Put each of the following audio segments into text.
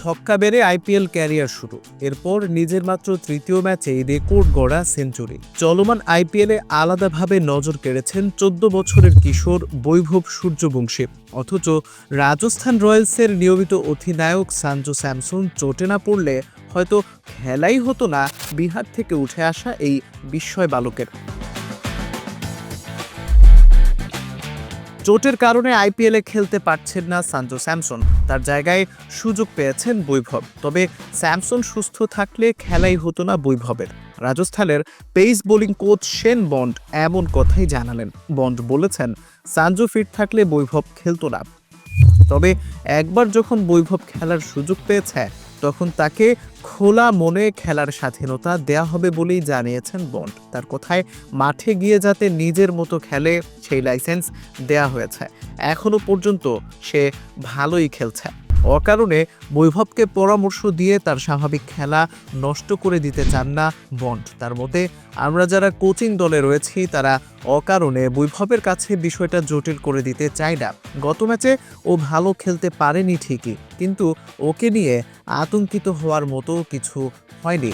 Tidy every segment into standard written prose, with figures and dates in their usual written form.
ছক্কা বেড়ে IPL career শুরু। এরপর নিজের মাত্র তৃতীয় ম্যাচেই রেকর্ড গড়া সেঞ্চুরি। চলমান আইপিএলে আলাদাভাবে নজর কেড়েছেন ১৪ বছরের কিশোর বৈভব সূর্যবংশী। অথচ রাজস্থান রয়্যালসের নিয়মিত অধিনায়ক সঞ্জু স্যামসন চোটে না পড়লে হয়তো খেলাই হতো না বিহার থেকে উঠে আসা এই বিস্ময় বালকের। চোটের কারণে আইপিএলে খেলতে পারছেন না সঞ্জু স্যামসন, তার জায়গায় সুযোগ পেয়েছেন বৈভব। তবে স্যামসন সুস্থ থাকলে খেলাই হতো না বৈভবের। রাজস্থানের pace bowling coach Shane bond এমন কথাই জানালেন। বন্ড বলেছেন, সঞ্জু ফিট থাকলে বৈভব খেলতো না। তবে একবার যখন বৈভব খেলার সুযোগ পেয়েছে তখন তাকে খোলা মনে খেলার স্বাধীনতা দেয়া হবে বলেই জানিয়েছেন বন্ড। তার কথায় মাঠে গিয়ে যাতে নিজের মতো খেলে সেই লাইসেন্স দেয়া হয়েছে। এখনো পর্যন্ত সে ভালোই খেলছে। অকারণে বৈভবকে পরামর্শ দিয়ে তার স্বাভাবিক খেলা নষ্ট করে দিতে চান না বন্ড। তার মতে, আমরা যারা কোচিং দলে রয়েছি তারা অকারণে বৈভবের কাছে বিষয়টা জটিল করে দিতে চাই না। গত ম্যাচে ও ভালো খেলতে পারেনি ঠিকই, কিন্তু ওকে নিয়ে আতঙ্কিত হওয়ার মতো কিছু হয়নি।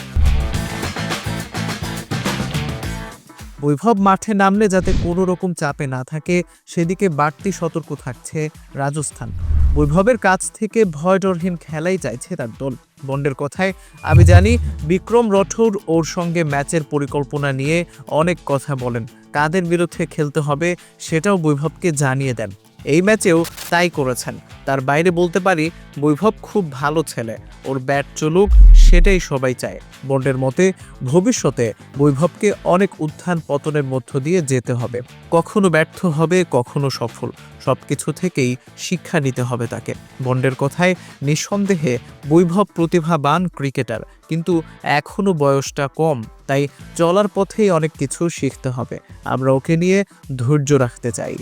বৈভব মাঠে নামলে যাতে কোনো রকম চাপে না থাকে সেদিকে বাড়তি সতর্ক থাকছে রাজস্থান। বৈভবের কাছ থেকে ভয়ডরহীন খেলাই চাইছে তার দল। বন্ডের কথায়, আমি জানি বিক্রম রাঠৌর ওর সঙ্গে ম্যাচের পরিকল্পনা নিয়ে অনেক কথা বলেন, কাদের বিরুদ্ধে খেলতে হবে সেটাও বৈভবকে জানিয়ে দেন। এই ম্যাচেও তাই করেছেন। তার বাইরে বলতে পারি, বৈভব খুব ভালো ছেলে, ওর ব্যাট চলুক সেটাই সবাই চায়। বন্ডের মতে, ভবিষ্যতে বৈভবকে অনেক উত্থান পতনের মধ্য দিয়ে যেতে হবে। কখনো ব্যর্থ হবে, কখনো সফল, সবকিছু থেকেই শিক্ষা নিতে হবে তাকে। বন্ডের কথায়, নিঃসন্দেহে বৈভব প্রতিভাবান ক্রিকেটার, কিন্তু এখনো বয়সটা কম, তাই চলার পথেই অনেক কিছু শিখতে হবে। আমরা ওকে নিয়ে ধৈর্য রাখতে চাই।